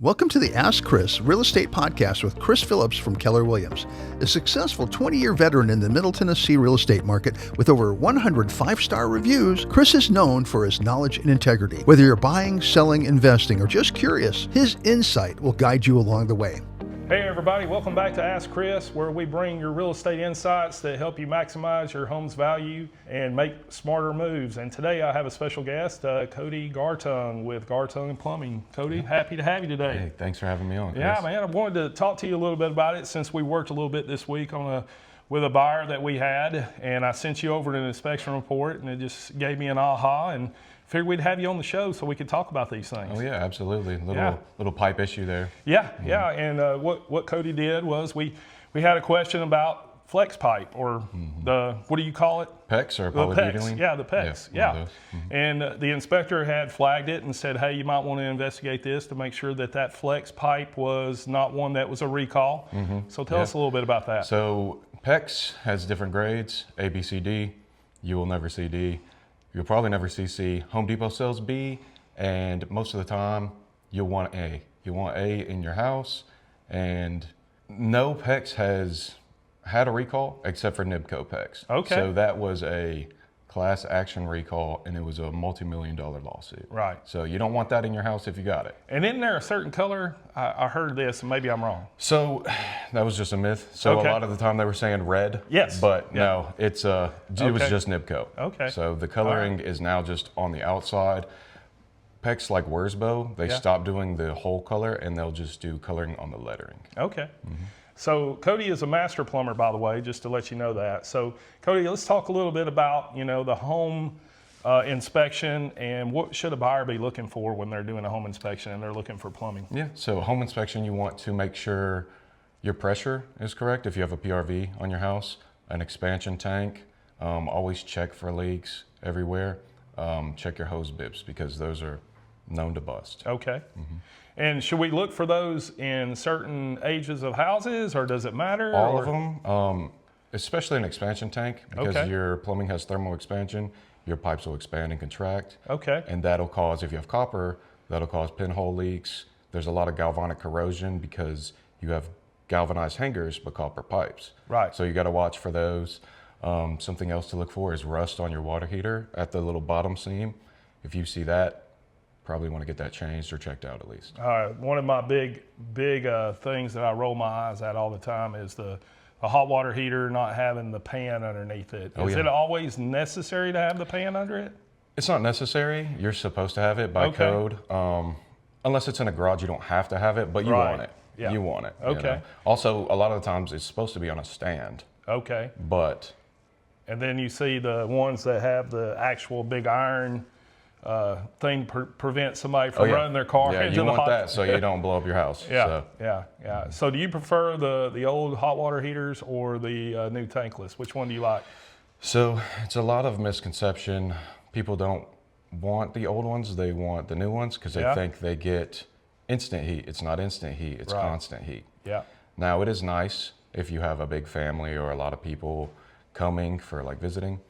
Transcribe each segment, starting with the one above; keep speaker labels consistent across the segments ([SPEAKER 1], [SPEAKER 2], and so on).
[SPEAKER 1] Welcome to the Ask Chris Real Estate Podcast with Chris Phillips from Keller Williams. A successful 20-year veteran in the Middle Tennessee real estate market with over 100 five-star reviews, Chris is known for his knowledge and integrity. Whether you're buying, selling, investing, or just curious, his insight will guide you along the way.
[SPEAKER 2] Hey everybody, welcome back to Ask Chris, where we bring your real estate insights that help you maximize your home's value and make smarter moves. And today I have a special guest, Cody Gartung with Gartung Plumbing. Cody, happy to have you today.
[SPEAKER 3] Hey, thanks for having me on, Chris.
[SPEAKER 2] Yeah, man, I wanted to talk to you a little bit about it since we worked a little bit this week with a buyer that we had, and I sent you over an inspection report, and it just gave me an aha, and figured we'd have you on the show so we could talk about these things.
[SPEAKER 3] Oh yeah, absolutely. Little pipe issue there.
[SPEAKER 2] Yeah. And what Cody did was we had a question about flex pipe, or the, what do you call it?
[SPEAKER 3] PEX, or
[SPEAKER 2] The PEX.
[SPEAKER 3] polybutylene?
[SPEAKER 2] Yeah, the PEX. Yeah. And the inspector had flagged it and said, hey, you might want to investigate this to make sure that flex pipe was not one that was a recall. So tell us a little bit about that.
[SPEAKER 3] So PEX has different grades, A, B, C, D. You will never see D. You'll probably never see C. Home Depot sells B, and most of the time you'll want A. You want A in your house, and no PEX has had a recall except for NIBCO PEX.
[SPEAKER 2] Okay.
[SPEAKER 3] So that was a class action recall, and it was a multi-million-dollar lawsuit.
[SPEAKER 2] Right.
[SPEAKER 3] So you don't want that in your house if you got it.
[SPEAKER 2] And isn't there a certain color? I heard this, and maybe I'm wrong.
[SPEAKER 3] So that was just a myth. So
[SPEAKER 2] Okay.
[SPEAKER 3] a lot of the time they were saying red.
[SPEAKER 2] Yes.
[SPEAKER 3] But
[SPEAKER 2] Yeah.
[SPEAKER 3] no, it was just NIBCO.
[SPEAKER 2] Okay.
[SPEAKER 3] So the coloring is now just on the outside. PEX like Wurzbo, they stopped doing the whole color, and they'll just do coloring on the lettering.
[SPEAKER 2] Okay. So Cody is a master plumber, by the way, just to let you know that. So Cody, let's talk a little bit about, the home inspection, and what should a buyer be looking for when they're doing a home inspection and they're looking for plumbing?
[SPEAKER 3] Yeah, so home inspection, you want to make sure your pressure is correct. If you have a PRV on your house, an expansion tank, always check for leaks everywhere. Check your hose bibs, because those are known to bust.
[SPEAKER 2] Okay. And should we look for those in certain ages of houses, or does it matter?
[SPEAKER 3] All of them, especially an expansion tank, because
[SPEAKER 2] Okay.
[SPEAKER 3] your plumbing has thermal expansion, your pipes will expand and contract.
[SPEAKER 2] Okay.
[SPEAKER 3] And that'll cause, if you have copper, that'll cause pinhole leaks. There's a lot of galvanic corrosion because you have galvanized hangers but copper pipes.
[SPEAKER 2] Right.
[SPEAKER 3] So you got to watch for those. Something else to look for is rust on your water heater at the little bottom seam. If you see that, probably want to get that changed or checked out at least.
[SPEAKER 2] One of my big things that I roll my eyes at all the time is the hot water heater not having the pan underneath it. Is it always necessary to have the pan under it?
[SPEAKER 3] It's not necessary. You're supposed to have it by code. Unless it's in a garage, you don't have to have it, but you want it.
[SPEAKER 2] Yeah.
[SPEAKER 3] You want it.
[SPEAKER 2] Okay.
[SPEAKER 3] Also, a lot of the times it's supposed to be on a stand,
[SPEAKER 2] Okay.
[SPEAKER 3] but
[SPEAKER 2] And then you see the ones that have the actual big iron thing prevent somebody from running their car into
[SPEAKER 3] you
[SPEAKER 2] the
[SPEAKER 3] want
[SPEAKER 2] hot.
[SPEAKER 3] that so you don't blow up your house.
[SPEAKER 2] Yeah,
[SPEAKER 3] So.
[SPEAKER 2] yeah. So do you prefer the old hot water heaters or the new tankless? Which one do you like?
[SPEAKER 3] So it's a lot of misconception. People don't want the old ones, they want the new ones because they think they get instant heat. It's not instant heat, it's constant heat.
[SPEAKER 2] Yeah.
[SPEAKER 3] Now it is nice if you have a big family or a lot of people coming for like visiting.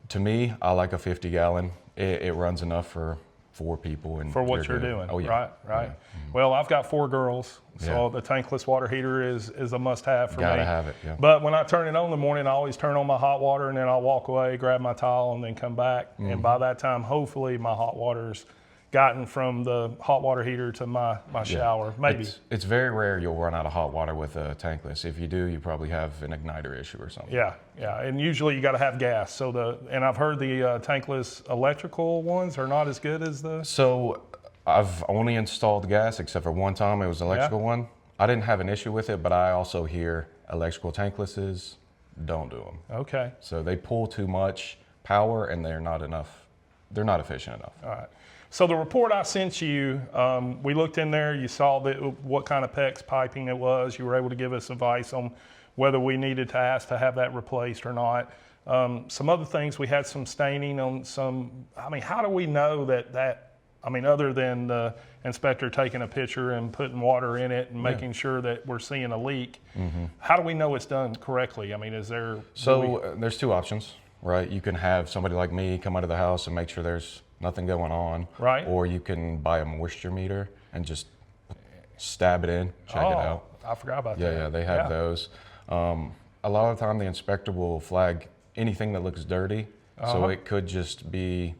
[SPEAKER 3] To me, I like a 50-gallon. It runs enough for 4 people. And
[SPEAKER 2] For what you're
[SPEAKER 3] good.
[SPEAKER 2] doing.
[SPEAKER 3] Oh, yeah.
[SPEAKER 2] Right.
[SPEAKER 3] Yeah.
[SPEAKER 2] Well, I've got 4 girls, so the tankless water heater is a must-have for me.
[SPEAKER 3] Gotta have it, yeah.
[SPEAKER 2] But when I turn it on in the morning, I always turn on my hot water, and then I'll walk away, grab my towel, and then come back. And by that time, hopefully, my hot water's gotten from the hot water heater to my shower. Maybe.
[SPEAKER 3] It's very rare you'll run out of hot water with a tankless. If you do, you probably have an igniter issue or something.
[SPEAKER 2] Yeah. And usually you got to have gas. And I've heard the tankless electrical ones are not as good as the.
[SPEAKER 3] So I've only installed gas except for one time. It was an electrical one. I didn't have an issue with it, but I also hear electrical tanklesses don't do them.
[SPEAKER 2] Okay.
[SPEAKER 3] So they pull too much power and they're not enough. They're not efficient enough.
[SPEAKER 2] All right. So the report I sent you, we looked in there, you saw what kind of PEX piping it was. You were able to give us advice on whether we needed to ask to have that replaced or not. Some other things, we had some staining on some, how do we know that other than the inspector taking a picture and putting water in it and making sure that we're seeing a leak, how do we know it's done correctly? Is there...
[SPEAKER 3] There's 2 options, right? You can have somebody like me come out of the house and make sure there's nothing going on.
[SPEAKER 2] Right.
[SPEAKER 3] Or you can buy a moisture meter and just stab it in, check it out.
[SPEAKER 2] I forgot about that.
[SPEAKER 3] Yeah, they have those. A lot of the time the inspector will flag anything that looks dirty. So it could just be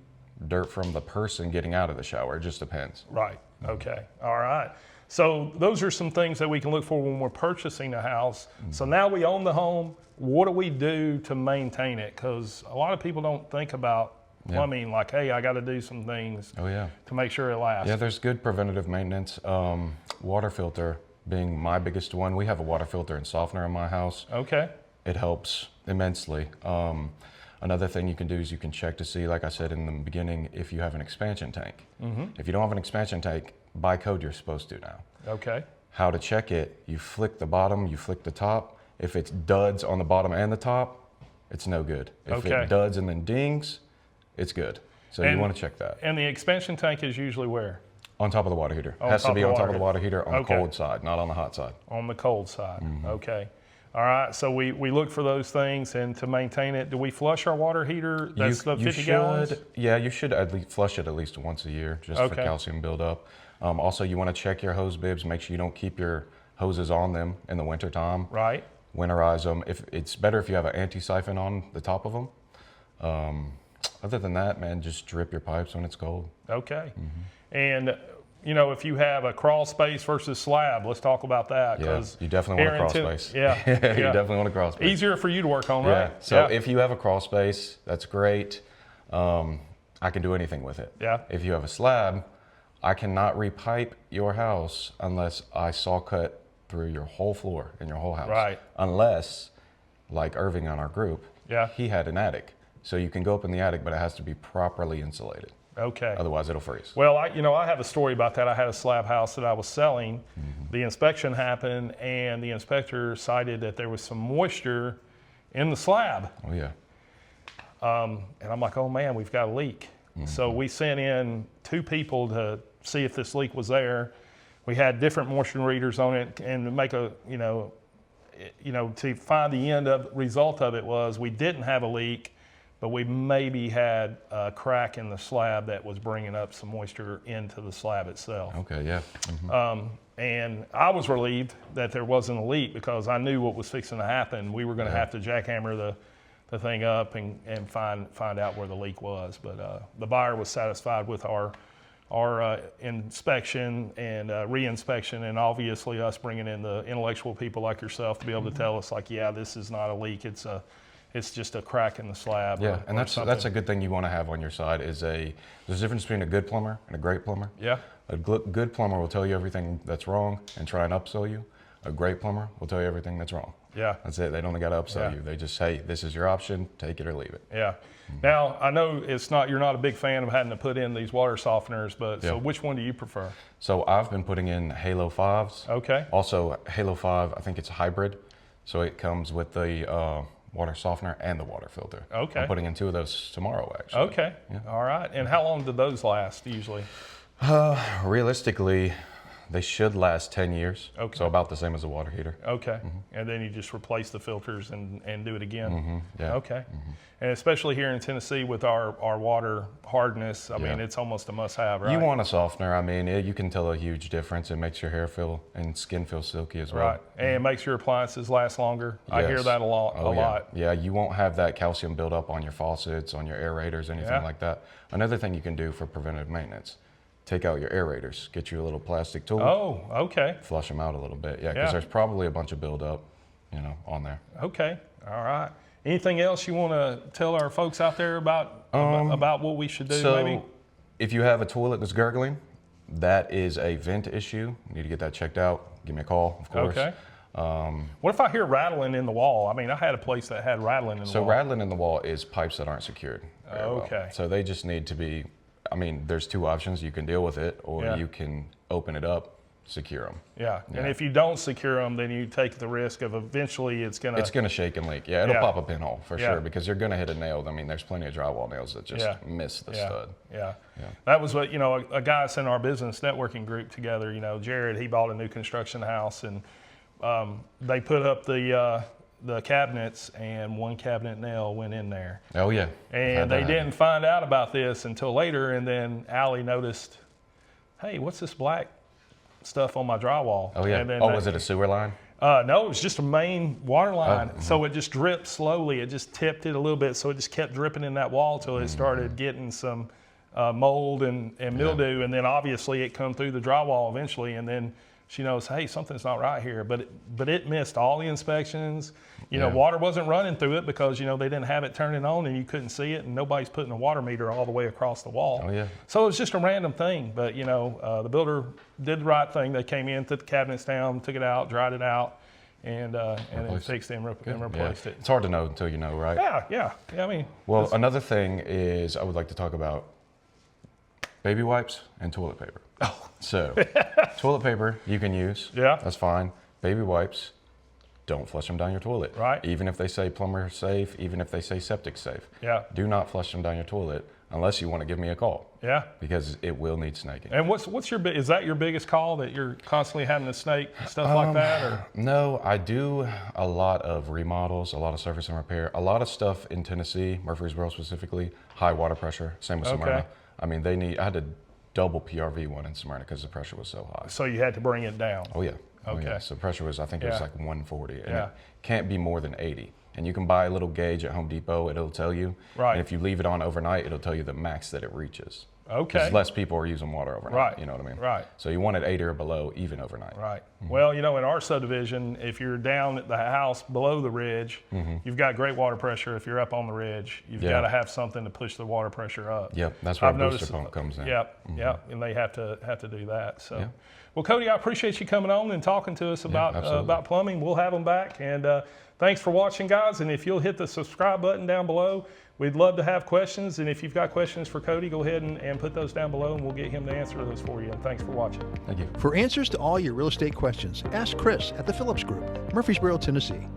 [SPEAKER 3] dirt from the person getting out of the shower. It just depends.
[SPEAKER 2] Right. Okay. All right. So those are some things that we can look for when we're purchasing a house. So now we own the home. What do we do to maintain it? Because a lot of people don't think about plumbing, like, hey, I got to do some things to make sure it lasts.
[SPEAKER 3] Yeah, there's good preventative maintenance. Water filter being my biggest one. We have a water filter and softener in my house.
[SPEAKER 2] Okay.
[SPEAKER 3] It helps immensely. Another thing you can do is you can check to see, like I said in the beginning, if you have an expansion tank. If you don't have an expansion tank, by code you're supposed to now.
[SPEAKER 2] Okay.
[SPEAKER 3] How to check it, you flick the bottom, you flick the top. If it's duds on the bottom and the top, it's no good. If it duds and then dings, it's good. So you want to check that.
[SPEAKER 2] And the expansion tank is usually where?
[SPEAKER 3] On top of the water heater. Has to be on top of the water heater on the cold side, not on the hot side.
[SPEAKER 2] On the cold side. Okay. All right. So we look for those things, and to maintain it, do we flush our water heater? That's the 50 gallons?
[SPEAKER 3] Yeah, you should at least flush it at least once a year just for calcium buildup. Also, you want to check your hose bibs. Make sure you don't keep your hoses on them in the winter time.
[SPEAKER 2] Right.
[SPEAKER 3] Winterize them. It's better if you have an anti-siphon on the top of them. Other than that, man, just drip your pipes when it's cold.
[SPEAKER 2] Okay. And you know, if you have a crawl space versus slab, let's talk about that.
[SPEAKER 3] Yeah, you definitely want a crawl space.
[SPEAKER 2] Yeah.
[SPEAKER 3] You definitely want a crawl space.
[SPEAKER 2] Easier for you to work on, right?
[SPEAKER 3] So if you have a crawl space, that's great. I can do anything with it.
[SPEAKER 2] Yeah.
[SPEAKER 3] If you have a slab, I cannot repipe your house unless I saw cut through your whole floor in your whole house.
[SPEAKER 2] Right.
[SPEAKER 3] Unless, like Irving on our group, he had an attic. So you can go up in the attic, but it has to be properly insulated.
[SPEAKER 2] Okay.
[SPEAKER 3] Otherwise, it'll freeze.
[SPEAKER 2] Well, I have a story about that. I had a slab house that I was selling. The inspection happened, and the inspector cited that there was some moisture in the slab.
[SPEAKER 3] Oh, yeah.
[SPEAKER 2] And I'm like, oh, man, we've got a leak. So we sent in 2 people to see if this leak was there. We had different moisture readers on it, and to make a, to find the result of it was we didn't have a leak, but we maybe had a crack in the slab that was bringing up some moisture into the slab itself.
[SPEAKER 3] Okay, yeah.
[SPEAKER 2] And I was relieved that there wasn't a leak because I knew what was fixing to happen. We were going to have to jackhammer the thing up and find out where the leak was. But the buyer was satisfied with our inspection and re-inspection, and obviously us bringing in the intellectual people like yourself to be able to tell us, like, yeah, this is not a leak. It's just a crack in the slab.
[SPEAKER 3] Yeah, and that's a good thing you want to have on your side there's a difference between a good plumber and a great plumber.
[SPEAKER 2] Yeah.
[SPEAKER 3] A good plumber will tell you everything that's wrong and try and upsell you. A great plumber will tell you everything that's wrong.
[SPEAKER 2] Yeah.
[SPEAKER 3] That's it. They don't got to upsell you. They just say, this is your option, take it or leave it.
[SPEAKER 2] Yeah. Now, I know you're not a big fan of having to put in these water softeners, but so which one do you prefer?
[SPEAKER 3] So I've been putting in Halo 5s.
[SPEAKER 2] Okay.
[SPEAKER 3] Also, Halo 5, I think it's a hybrid. So it comes with the water softener and the water filter.
[SPEAKER 2] Okay.
[SPEAKER 3] I'm putting in 2 of those tomorrow, actually.
[SPEAKER 2] Okay. Yeah. All right. And how long do those last usually?
[SPEAKER 3] Realistically, they should last 10 years.
[SPEAKER 2] Okay.
[SPEAKER 3] So about the same as a water heater.
[SPEAKER 2] Okay. And then you just replace the filters and do it again?
[SPEAKER 3] Yeah.
[SPEAKER 2] Okay. And especially here in Tennessee with our water hardness, I mean, it's almost a must-have, right?
[SPEAKER 3] You want a softener. I mean, you can tell a huge difference. It makes your hair feel and skin feel silky as well.
[SPEAKER 2] Right. And it makes your appliances last longer. Yes. I hear that a lot.
[SPEAKER 3] Yeah, you won't have that calcium buildup on your faucets, on your aerators, anything like that. Another thing you can do for preventive maintenance, take out your aerators. Get you a little plastic tool.
[SPEAKER 2] Oh, okay.
[SPEAKER 3] Flush them out a little bit. Yeah, because there's probably a bunch of buildup, on there.
[SPEAKER 2] Okay. All right. Anything else you want to tell our folks out there about what we should do?
[SPEAKER 3] So,
[SPEAKER 2] maybe?
[SPEAKER 3] If you have a toilet that's gurgling, that is a vent issue. You need to get that checked out. Give me a call, of course.
[SPEAKER 2] Okay. What if I hear rattling in the wall? I mean, I had a place that had rattling in the wall.
[SPEAKER 3] So rattling in the wall is pipes that aren't secured very well.
[SPEAKER 2] Okay.
[SPEAKER 3] So they just need to be, there's 2 options. You can deal with it, or you can open it up, secure them.
[SPEAKER 2] Yeah. And if you don't secure them, then you take the risk of eventually it's going
[SPEAKER 3] to shake and leak. Yeah, it'll pop a pinhole for sure, because you're going to hit a nail. I mean, there's plenty of drywall nails that just miss the stud.
[SPEAKER 2] Yeah. That was what, a guy that's in our business networking group together, Jared, he bought a new construction house, and they put up the cabinets, and one cabinet nail went in there.
[SPEAKER 3] Oh, yeah.
[SPEAKER 2] And they didn't find out about this until later, and then Allie noticed, hey, what's this black stuff on my drywall.
[SPEAKER 3] Oh, yeah.
[SPEAKER 2] And then
[SPEAKER 3] Was it a sewer line?
[SPEAKER 2] no, it was just a main water line.
[SPEAKER 3] Mm-hmm.
[SPEAKER 2] So it just dripped slowly. It just tipped it a little bit. So it just kept dripping in that wall till it started getting some mold and mildew. And then obviously it come through the drywall eventually. And then she knows, hey, something's not right here. But it missed all the inspections. You know, water wasn't running through it because, you know, they didn't have it turning on and you couldn't see it. And nobody's putting a water meter all the way across the wall.
[SPEAKER 3] Oh, yeah.
[SPEAKER 2] So it was just a random thing. But, you know, the builder did the right thing. They came in, took the cabinets down, took it out, dried it out, and then fixed it and replaced it.
[SPEAKER 3] It's hard to know until you know, right?
[SPEAKER 2] Yeah. I mean,
[SPEAKER 3] Well, another thing is I would like to talk about baby wipes and toilet paper.
[SPEAKER 2] Oh.
[SPEAKER 3] So, toilet paper you can use.
[SPEAKER 2] Yeah.
[SPEAKER 3] That's fine. Baby wipes, don't flush them down your toilet.
[SPEAKER 2] Right.
[SPEAKER 3] Even if they say plumber safe, even if they say septic safe.
[SPEAKER 2] Yeah.
[SPEAKER 3] Do not flush them down your toilet unless you want to give me a call.
[SPEAKER 2] Yeah.
[SPEAKER 3] Because it will need snaking.
[SPEAKER 2] And is that your biggest call, that you're constantly having to snake stuff like that? Or?
[SPEAKER 3] No, I do a lot of remodels, a lot of service and repair, a lot of stuff in Tennessee, Murfreesboro specifically, high water pressure, same with Smyrna. I mean, I had to double PRV one in Smyrna because the pressure was so high.
[SPEAKER 2] So you had to bring it down.
[SPEAKER 3] Oh yeah.
[SPEAKER 2] Okay.
[SPEAKER 3] Oh, yeah. So pressure was, I think it was like 140, and
[SPEAKER 2] Yeah.
[SPEAKER 3] it can't be more than 80. And you can buy a little gauge at Home Depot. It'll tell you.
[SPEAKER 2] Right.
[SPEAKER 3] And if you leave it on overnight, it'll tell you the max that it reaches.
[SPEAKER 2] Okay.
[SPEAKER 3] Because less people are using water overnight.
[SPEAKER 2] Right.
[SPEAKER 3] You know what I mean?
[SPEAKER 2] Right.
[SPEAKER 3] So you want it 80 or below, even overnight.
[SPEAKER 2] Right. Well, you know, in our subdivision, if you're down at the house below the ridge, you've got great water pressure. If you're up on the ridge, you've got to have something to push the water pressure up.
[SPEAKER 3] Yep. That's where a booster pump comes in.
[SPEAKER 2] Yep. And they have to do that. So, well, Cody, I appreciate you coming on and talking to us about plumbing. We'll have them back. And thanks for watching, guys. And if you'll hit the subscribe button down below, we'd love to have questions. And if you've got questions for Cody, go ahead and put those down below, and we'll get him to answer those for you. And thanks for watching.
[SPEAKER 3] Thank you.
[SPEAKER 1] For answers to all your real estate questions, ask Chris at the Phillips Group, Murfreesboro, Tennessee.